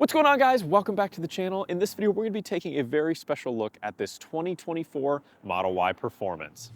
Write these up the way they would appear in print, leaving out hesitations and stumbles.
What's going on, guys? Welcome back to the channel. In this video, we're going to be taking a very special look at this 2024 Model Y Performance.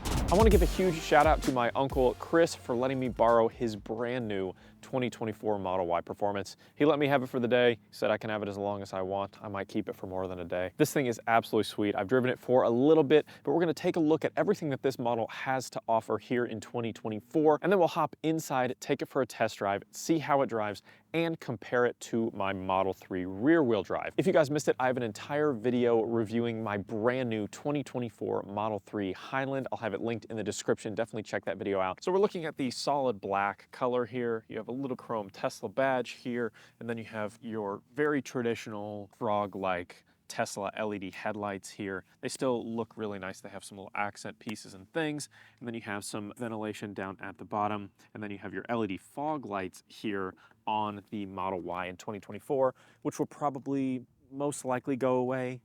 I want to give a huge shout out to my uncle Chris for letting me borrow his brand new 2024 Model Y Performance. He let me have it for the day. He said I can have it as long as I want. I might keep it for more than a day. This thing is absolutely sweet. I've driven it for a little bit, but we're going to take a look at everything that this model has to offer here in 2024, and then we'll hop inside, take it for a test drive, see how it drives, and compare it to my Model 3 rear-wheel drive. If you guys missed it, I have an entire video reviewing my brand new 2024 Model 3 Highland. I'll have it linked in the description. Definitely check that video out. So we're looking at the solid black color here. You have a little chrome Tesla badge here, and then you have your very traditional frog-like Tesla LED headlights here. They still look really nice. They have some little accent pieces and things. And then you have some ventilation down at the bottom. And then you have your LED fog lights here on the Model Y in 2024, which will probably most likely go away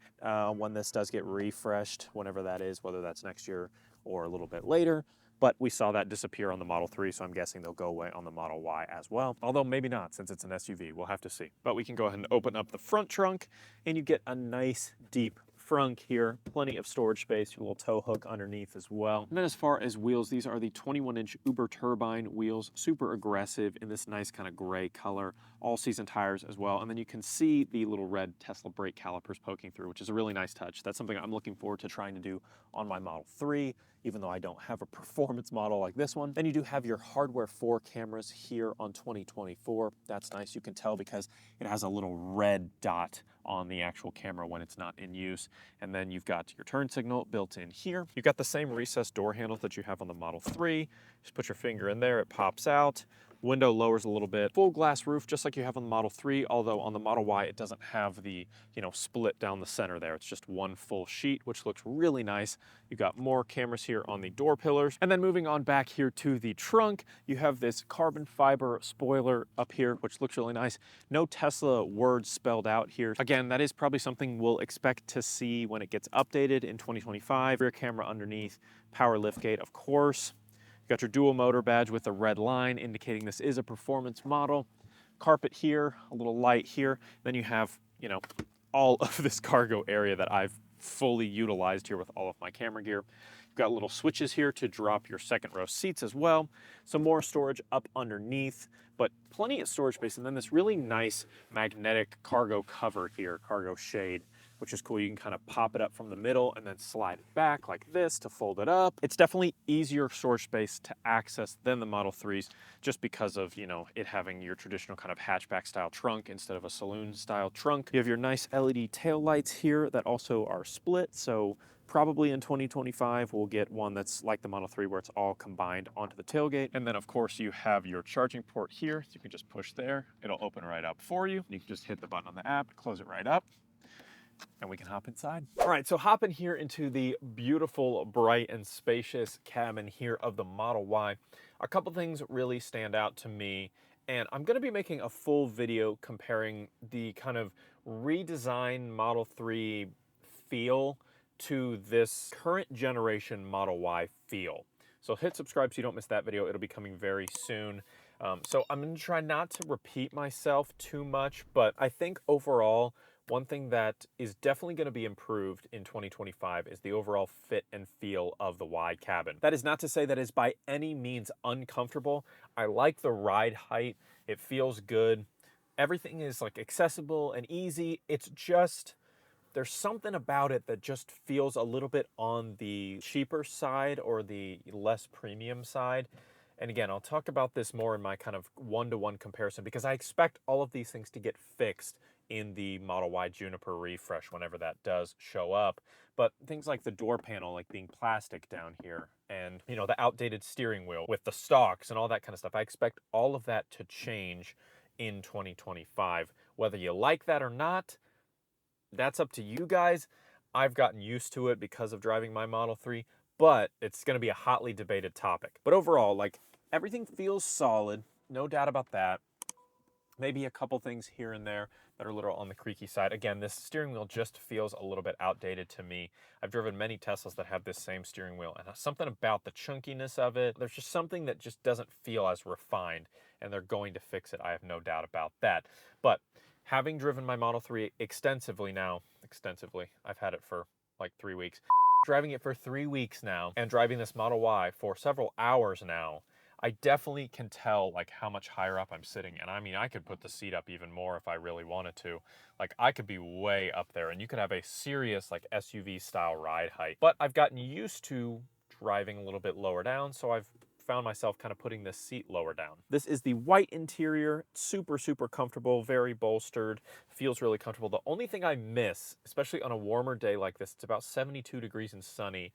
when this does get refreshed, whenever that is, whether that's next year or a little bit later. But we saw that disappear on the Model 3, so I'm guessing they'll go away on the Model Y as well. Although maybe not, since it's an SUV. We'll have to see. But we can go ahead and open up the front trunk, and you get a nice deep frunk here, plenty of storage space, your little tow hook underneath as well. And then as far as wheels, these are the 21-inch Uber Turbine wheels, super aggressive in this nice kind of gray color, all-season tires as well. And then you can see the little red Tesla brake calipers poking through, which is a really nice touch. That's something I'm looking forward to trying to do on my Model 3, even though I don't have a performance model like this one. Then you do have your hardware 4 cameras here on 2024. That's nice. You can tell because it has a little red dot on the actual camera when it's not in use. And then you've got your turn signal built in here. You've got the same recessed door handle that you have on the Model 3. Just put your finger in there, it pops out. Window lowers a little bit. Full glass roof, just like you have on the Model 3, although on the Model Y, it doesn't have the, split down the center there. It's just one full sheet, which looks really nice. You've got more cameras here on the door pillars. And then moving on back here to the trunk, you have this carbon fiber spoiler up here, which looks really nice. No Tesla words spelled out here. Again, that is probably something we'll expect to see when it gets updated in 2025. Rear camera underneath, power liftgate, of course. You got your dual motor badge with a red line indicating this is a performance model. Carpet here, a little light here. Then you have, all of this cargo area that I've fully utilized here with all of my camera gear. You've got little switches here to drop your second row seats as well. Some more storage up underneath, but plenty of storage space. And then this really nice magnetic cargo cover here, cargo shade, which is cool. You can kind of pop it up from the middle and then slide it back like this to fold it up. It's definitely easier storage space to access than the Model 3s just because of, it having your traditional kind of hatchback style trunk instead of a saloon style trunk. You have your nice LED tail lights here that also are split. So probably in 2025, we'll get one that's like the Model 3 where it's all combined onto the tailgate. And then of course you have your charging port here. So you can just push there. It'll open right up for you. You can just hit the button on the app, close it right up, and we can hop inside. All right, so hopping here into the beautiful, bright, and spacious cabin here of the Model Y. A couple things really stand out to me, and I'm gonna be making a full video comparing the kind of redesigned Model 3 feel to this current generation Model Y feel. So hit subscribe so you don't miss that video. It'll be coming very soon. So I'm gonna try not to repeat myself too much, but I think overall, one thing that is definitely going to be improved in 2025 is the overall fit and feel of the Y cabin. That is not to say that is by any means uncomfortable. I like the ride height. It feels good. Everything is like accessible and easy. It's just, there's something about it that just feels a little bit on the cheaper side or the less premium side. And again, I'll talk about this more in my kind of one-to-one comparison because I expect all of these things to get fixed in the Model Y Juniper refresh whenever that does show up. But things like the door panel, like being plastic down here, and the outdated steering wheel with the stalks and all that kind of stuff, I expect all of that to change in 2025. Whether you like that or not, that's up to you guys. I've gotten used to it because of driving my Model 3, but it's going to be a hotly debated topic. But overall, like, everything feels solid, no doubt about that. Maybe a couple things here and there that are a little on the creaky side. Again, this steering wheel just feels a little bit outdated to me. I've driven many Teslas that have this same steering wheel, and something about the chunkiness of it, there's just something that just doesn't feel as refined, and they're going to fix it. I have no doubt about that. But having driven my Model 3 extensively, I've had it for like 3 weeks. Driving it for 3 weeks now, and driving this Model Y for several hours now, I definitely can tell like how much higher up I'm sitting. And I mean, I could put the seat up even more if I really wanted to. Like I could be way up there and you could have a serious like SUV style ride height. But I've gotten used to driving a little bit lower down, so I've found myself kind of putting this seat lower down. This is the white interior, super, super comfortable, very bolstered, feels really comfortable. The only thing I miss, especially on a warmer day like this, it's about 72 degrees and sunny,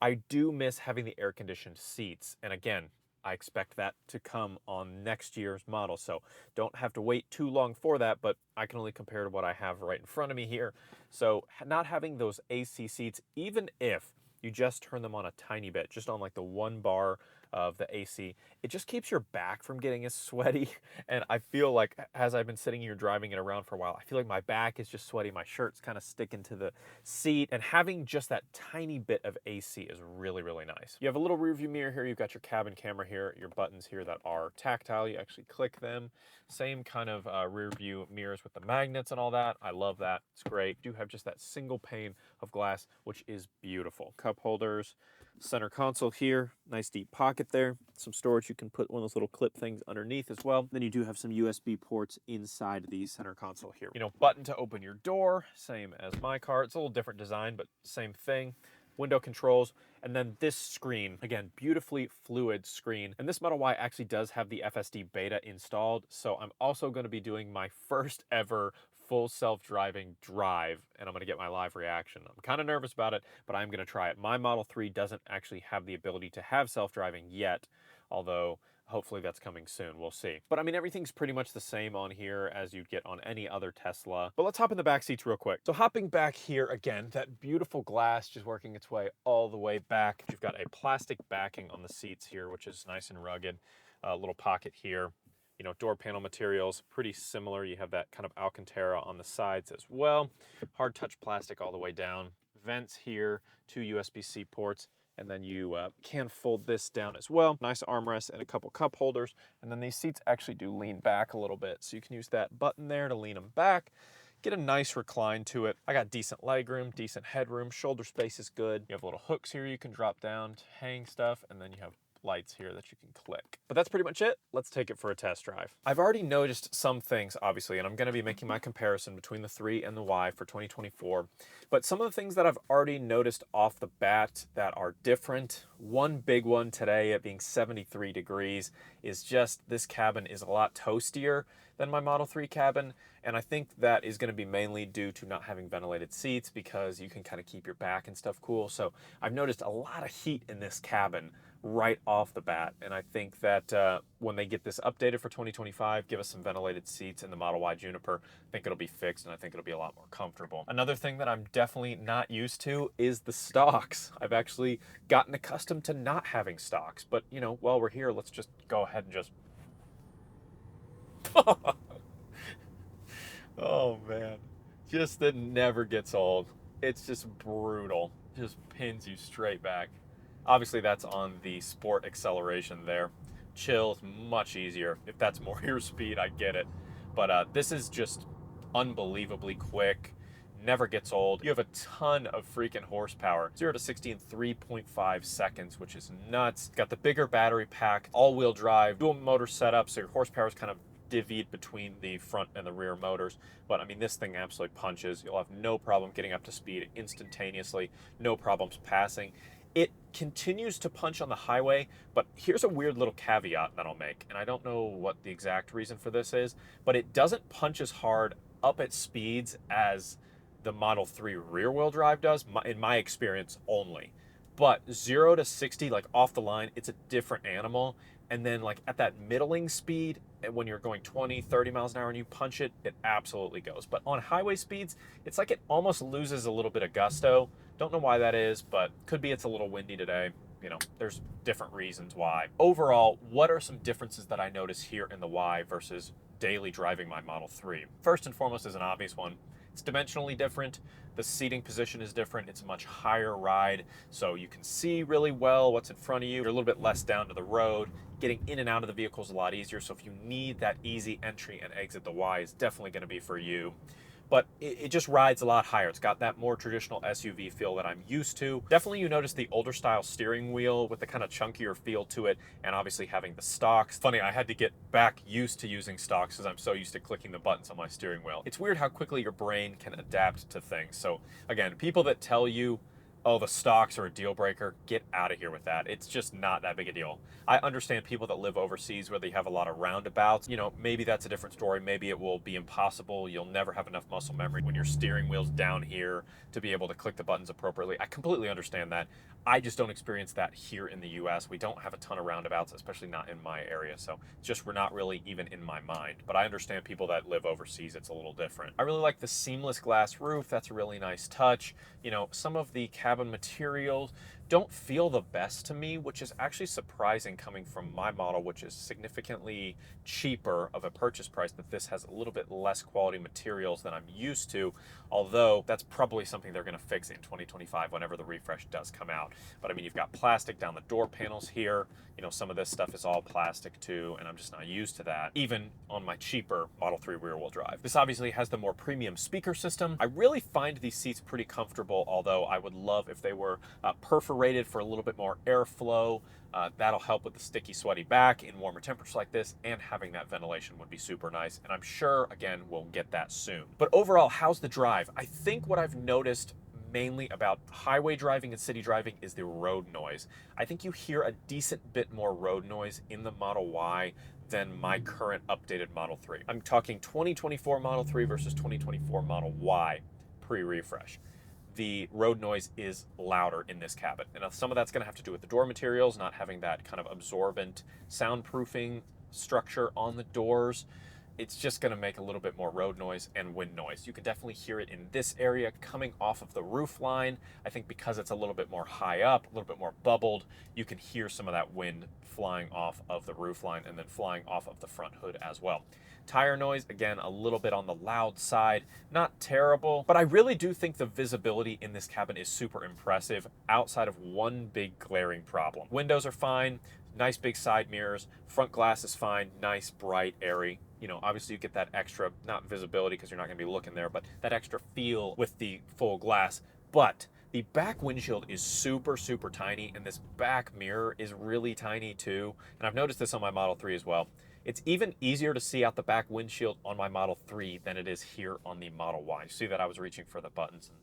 I do miss having the air-conditioned seats. And again, I expect that to come on next year's model, so don't have to wait too long for that, but I can only compare to what I have right in front of me here. So not having those AC seats, even if you just turn them on a tiny bit, just on like the one bar of the AC, it just keeps your back from getting as sweaty. And I feel like as I've been sitting here driving it around for a while, I feel like my back is just sweaty, my shirt's kind of sticking to the seat, and having just that tiny bit of AC is really, really nice. You have a little rear view mirror here, you've got your cabin camera here, your buttons here that are tactile, you actually click them. Same kind of rear view mirrors with the magnets and all that. I love that, it's great. You do have just that single pane of glass, which is beautiful. Cup holders, center console here, nice deep pocket there, some storage. You can put one of those little clip things underneath as well. Then you do have some USB ports inside the center console here. You know, button to open your door, same as my car. It's a little different design, but same thing. Window controls, and then this screen, again, beautifully fluid screen. And this Model Y actually does have the FSD beta installed, so I'm also going to be doing my first ever full self-driving drive, and I'm going to get my live reaction. I'm kind of nervous about it, but I'm going to try it. My Model 3 doesn't actually have the ability to have self-driving yet, although hopefully that's coming soon. We'll see. But I mean, everything's pretty much the same on here as you'd get on any other Tesla. But let's hop in the back seats real quick. So hopping back here again, that beautiful glass just working its way all the way back. You've got a plastic backing on the seats here, which is nice and rugged. A little pocket here. You know, door panel materials, pretty similar. You have that kind of Alcantara on the sides as well. Hard touch plastic all the way down. Vents here, 2 USB-C ports, and then you can fold this down as well. Nice armrest and a couple cup holders. And then these seats actually do lean back a little bit, so you can use that button there to lean them back. Get a nice recline to it. I got decent legroom, decent headroom, shoulder space is good. You have little hooks here you can drop down to hang stuff, and then you have lights here that you can click. But that's pretty much it. Let's take it for a test drive. I've already noticed some things, obviously, and I'm going to be making my comparison between the 3 and the Y for 2024. But some of the things that I've already noticed off the bat that are different, one big one today at being 73 degrees, is just this cabin is a lot toastier than my Model 3 cabin. And I think that is going to be mainly due to not having ventilated seats, because you can kind of keep your back and stuff cool. So I've noticed a lot of heat in this cabin right off the bat, and I think that when they get this updated for 2025, give us some ventilated seats in the Model Y Juniper, I think it'll be fixed, and I think it'll be a lot more comfortable. Another thing that I'm definitely not used to is the stocks. I've actually gotten accustomed to not having stocks, but you know, while we're here, let's just go ahead and just oh man, just that never gets old. It's just brutal, just pins you straight back. Obviously, that's on the sport acceleration there. Chill is much easier. If that's more your speed, I get it. But this is just unbelievably quick. Never gets old. You have a ton of freaking horsepower. 0 to 60 in 3.5 seconds, which is nuts. Got the bigger battery pack, all-wheel drive, dual motor setup, so your horsepower is kind of divvied between the front and the rear motors. But I mean, this thing absolutely punches. You'll have no problem getting up to speed instantaneously. No problems passing. It continues to punch on the highway, but here's a weird little caveat that I'll make, and I don't know what the exact reason for this is, but it doesn't punch as hard up at speeds as the Model 3 rear-wheel drive does, in my experience only. But 0 to 60, like off the line, it's a different animal. And then like at that middling speed, when you're going 20, 30 miles an hour and you punch it, it absolutely goes. But on highway speeds, it's like it almost loses a little bit of gusto. Don't know why that is, but could be it's a little windy today. You know, there's different reasons why. Overall, what are some differences that I notice here in the Y versus daily driving my Model 3. First and foremost is an obvious one. It's dimensionally different. The seating position is different. It's a much higher ride, so you can see really well what's in front of you. You're a little bit less down to the road. Getting in and out of the vehicle is a lot easier, so if you need that easy entry and exit, the Y is definitely going to be for you. But it just rides a lot higher. It's got that more traditional SUV feel that I'm used to. Definitely you notice the older style steering wheel with the kind of chunkier feel to it, and obviously having the stalks. Funny, I had to get back used to using stalks because I'm so used to clicking the buttons on my steering wheel. It's weird how quickly your brain can adapt to things. So again, people that tell you, oh, the stocks are a deal breaker, get out of here with that. It's just not that big a deal. I understand people that live overseas where they have a lot of roundabouts. You know, maybe that's a different story. Maybe it will be impossible. You'll never have enough muscle memory when your steering wheel's down here to be able to click the buttons appropriately. I completely understand that. I just don't experience that here in the US. We don't have a ton of roundabouts, especially not in my area. So it's just, we're not really even in my mind. But I understand people that live overseas, it's a little different. I really like the seamless glass roof. That's a really nice touch. You know, some of the cabin materials don't feel the best to me, which is actually surprising coming from my model, which is significantly cheaper of a purchase price, that this has a little bit less quality materials than I'm used to, although that's probably something they're going to fix in 2025 whenever the refresh does come out. But I mean, you've got plastic down the door panels here. You know, some of this stuff is all plastic too, and I'm just not used to that, even on my cheaper Model 3 rear-wheel drive. This obviously has the more premium speaker system. I really find these seats pretty comfortable, although I would love if they were perforated for a little bit more airflow. That'll help with the sticky, sweaty back in warmer temperatures like this, and having that ventilation would be super nice. And I'm sure, again, we'll get that soon. But overall, how's the drive? I think what I've noticed mainly about highway driving and city driving is the road noise. I think you hear a decent bit more road noise in the Model Y than my current updated Model 3. I'm talking 2024 Model 3 versus 2024 Model Y pre-refresh. The road noise is louder in this cabin. And some of that's going to have to do with the door materials, not having that kind of absorbent soundproofing structure on the doors. It's just going to make a little bit more road noise and wind noise. You can definitely hear it in this area coming off of the roof line. I think because it's a little bit more high up, a little bit more bubbled, you can hear some of that wind flying off of the roof line and then flying off of the front hood as well. Tire noise, again, a little bit on the loud side, not terrible, but I really do think the visibility in this cabin is super impressive outside of one big glaring problem. Windows are fine, nice big side mirrors, front glass is fine, nice, bright, airy. You know, obviously you get that extra, not visibility because you're not going to be looking there, but that extra feel with the full glass. But the back windshield is super, super tiny, and this back mirror is really tiny too. And I've noticed this on my Model 3 as well. It's even easier to see out the back windshield on my Model 3 than it is here on the Model Y. You see that I was reaching for the buttons and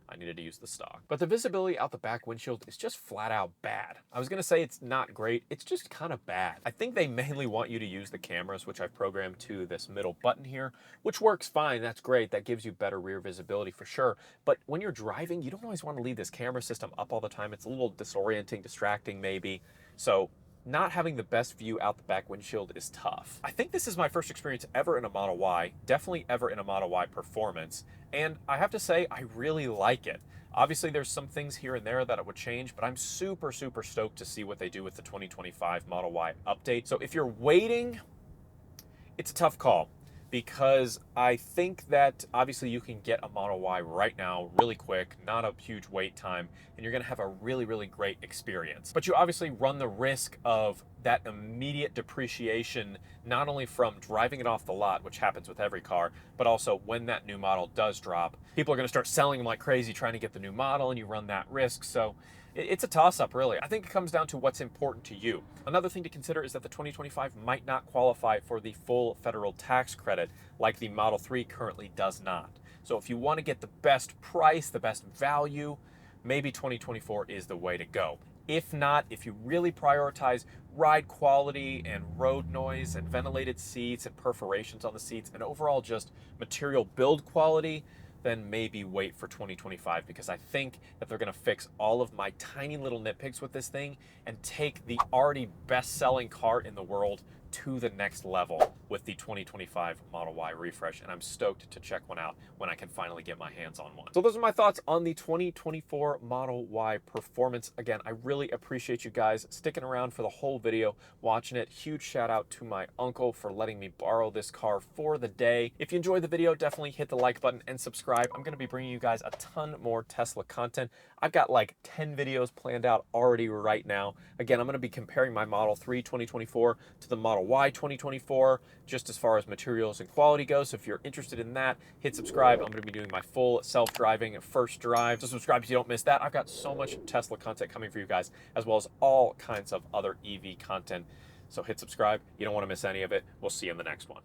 I needed to use the stock. But the visibility out the back windshield is just flat out bad. I was gonna say it's not great, it's just kind of bad. I think they mainly want you to use the cameras, which I've programmed to this middle button here, which works fine, that's great. That gives you better rear visibility for sure. But when you're driving, you don't always want to leave this camera system up all the time. It's a little disorienting, distracting maybe. So not having the best view out the back windshield is tough. I think this is my first experience ever in a Model Y, definitely ever in a Model Y Performance, and I have to say I really like it. Obviously there's some things here and there that it would change, but I'm super, super stoked to see what they do with the 2025 Model Y update. So if you're waiting, it's a tough call, because I think that obviously you can get a Model Y right now really quick, not a huge wait time, and you're gonna have a really, really great experience. But you obviously run the risk of that immediate depreciation, not only from driving it off the lot, which happens with every car, but also when that new model does drop, people are gonna start selling them like crazy trying to get the new model, and you run that risk. So it's a toss-up, really. I think it comes down to what's important to you. Another thing to consider is that the 2025 might not qualify for the full federal tax credit like the Model 3 currently does not. So if you want to get the best price, the best value, maybe 2024 is the way to go. If not, if you really prioritize ride quality and road noise and ventilated seats and perforations on the seats and overall just material build quality, then maybe wait for 2025, because I think that they're gonna fix all of my tiny little nitpicks with this thing and take the already best-selling car in the world to the next level with the 2025 Model Y refresh, and I'm stoked to check one out when I can finally get my hands on one. So those are my thoughts on the 2024 Model Y performance. Again, I really appreciate you guys sticking around for the whole video, watching it. Huge shout out to my uncle for letting me borrow this car for the day. If you enjoyed the video, definitely hit the like button and subscribe. I'm going to be bringing you guys a ton more Tesla content. I've got like 10 videos planned out already right now. Again, I'm going to be comparing my Model 3 2024 to the Model Y 2024, just as far as materials and quality goes. So if you're interested in that, hit subscribe. I'm going to be doing my full self-driving first drive. So subscribe so you don't miss that. I've got so much Tesla content coming for you guys, as well as all kinds of other EV content. So hit subscribe. You don't want to miss any of it. We'll see you in the next one.